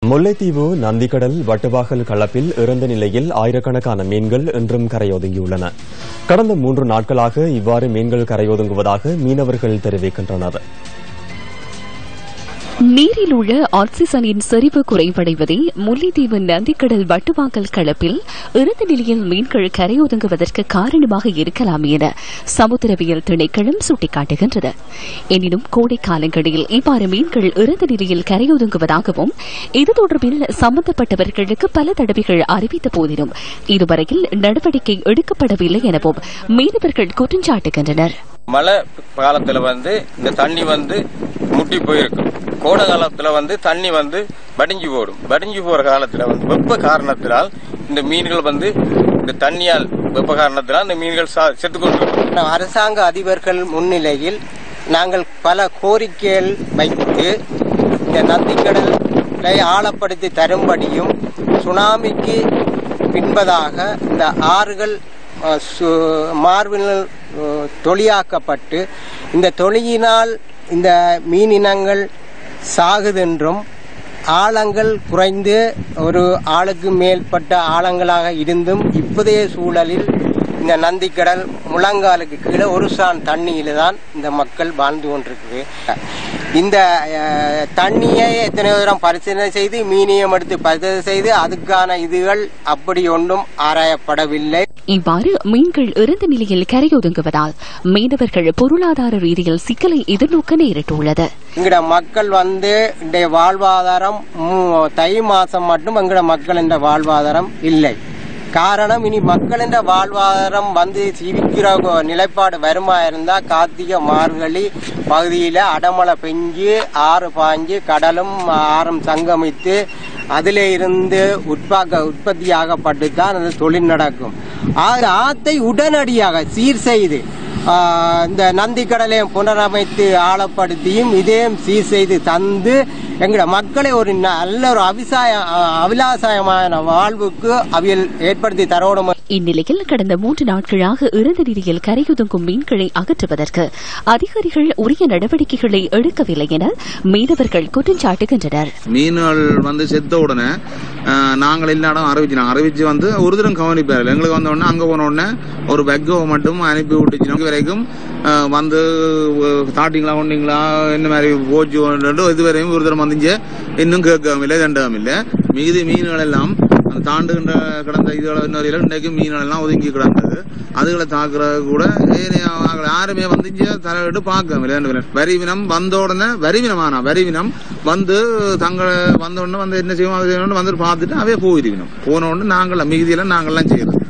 முல்லைத்தீவு நந்திக்கடல் வட்டுவாகல் களப்பில் இறந்த நிலையில் ஆயிரக்கணக்கான மீன்கள் இன்றும் கரையொதுங்கியுள்ளன. கடந்த 3 நாட்களாக இவ்வாறு மீன்கள் கரையொதுங்குவதாக மீனவர்கள் தெரிவிக்கின்றனர். நீரில் உள்ள ஆக்சிஜனின் செறிவு குறைவடைவதே முல்லைத்தீவு நந்திக்கடல் வட்டுவாங்கல் களப்பில் இறந்த நிலையில் மீன்கள் கரையொதுங்குவதற்கு காரணமாக இருக்கலாம் என சமுத்திரவியல் திணைக்களம் சுட்டிக்காட்டுகின்றது. எனினும் கோடை காலங்களில் இவ்வாறு மீன்கள் இறந்த நிலையில் கரையொதுங்குவதாகவும் இது தொடர்பில் சம்பந்தப்பட்டவர்களுக்கு பல தடவைகள் அறிவித்த போதிலும் இதுவரையில் நடவடிக்கை எடுக்கப்படவில்லை எனவும் மீனவர்கள் குற்றஞ்சாட்டுகின்றனர். மழை காலத்துல இந்த தண்ணி முட்டி போயிருக்கும். கோடை காலத்துல தண்ணி வடிஞ்சு போடும். வடிஞ்சு போற காலத்துல வெப்ப காரணத்தினால் இந்த மீன்கள் இந்த தண்ணியால் வெப்ப காரணத்தினால் இந்த மீன்கள் செத்துக்கொண்டு அரசாங்க அதிபர்கள் முன்னிலையில் நாங்கள் பல கோரிக்கைகள் வைத்து இந்த நந்திக்கடலை ஆழப்படுத்தி தரும்படியும் சுனாமிக்கு பின்பதாக இந்த ஆறுகள் மார்பினால் தொழியாக்கப்பட்டு இந்த தொழியினால் இந்த மீனினங்கள் சாகுதென்றும் ஆழங்கள் குறைந்து ஒரு ஆளுக்கு மேற்பட்ட ஆழங்களாக இருந்தும் இப்போதைய சூழலில் இந்த நந்திக்கடல் முழங்காலுக்கு கீழே ஒரு சான் தண்ணியில தான் இந்த மக்கள் வாழ்ந்து கொண்டிருக்கு. இந்த தண்ணியை எத்தனையோ தூரம் பரிசீலனை செய்து மீனியம் எடுத்து பரிசோதனை செய்து அதுக்கான இதுகள் அப்படி ஒன்றும் ஆராயப்படவில்லை. இவ்வாறு மீன்கள் இறந்த நிலையில் கரையொதுங்குவதால் மீனவர்கள் பொருளாதார ரீதியில் சிக்கலை எதிர்நோக்க நேரிட்டுள்ளது. எங்கட மக்கள் இந்த வாழ்வாதாரம் தை மாசம் மட்டும் எங்கட மக்கள் இந்த வாழ்வாதாரம் இல்லை. காரணம் இனி மக்கள் என்ற வாழ்வாதாரம் சீவிக்கிற நிலைப்பாடு வருமா இருந்தா கார்த்திகை மார்கழி பகுதியில அடமழை பெஞ்சு ஆறு பாஞ்சு கடலும் ஆறும் சங்கமித்து அதிலே இருந்து உற்பத்தியாகப்பட்டுதான் அந்த தொழில் நடக்கும். ஆத்தை உடனடியாக சீர் செய்து இந்த நந்திக்கடலையும் புனரமைத்து ஆழப்படுத்தியும் இதையும் சீர் செய்து தந்து எங்கட மக்களை ஒரு நல்ல ஒரு அபிலாஷயமான வாழ்வுக்கு அவியல் ஏற்படுத்தி தரணும். இந்நிலையில் கடந்த 3 நாட்களாக இறந்த நிலையில் கரையொதுங்கும் மீன்களை அகற்றுவதற்கு அதிகாரிகள் உரிய நடவடிக்கைகளை எடுக்கவில்லை என மீனவர்கள் குற்றஞ்சாட்டுகின்றனர். மீன்கள் செத்த உடனே நாங்கள் எல்லா இடம் அறிவிச்சு ஒரு தரம் கவனிப்பார்கள். எங்களுக்கு வந்த உடனே அங்க போன உடனே ஒரு பெக்கோ மட்டும் அனுப்பி விட்டுச்சு வரைக்கும் தாட்டிங்களா ஒண்டிங்களா என்ன மாதிரி போச்சு இதுவரையும் ஒரு தரம் வந்துச்சு இன்னும் கேட்கவும் இல்லை தண்டவும் இல்லை. மீதி மீன்கள் எல்லாம் தாண்டுகின்ற கிடந்த இதுகளை இன்றைக்கு மீன்கள் எல்லாம் ஒதுங்கி கிடந்தது. அதுகளை தாக்குறது கூட யாருமே தலையிட்டு பார்க்க வரிவினம் வந்த உடனே வரிவினம் தங்களை வந்த உடனே என்ன செய்வோம் பார்த்துட்டு அவையே போயிருக்கணும். போன உடனே நாங்கள் மிகுதியெல்லாம் நாங்கள்லாம் செய்யறோம்.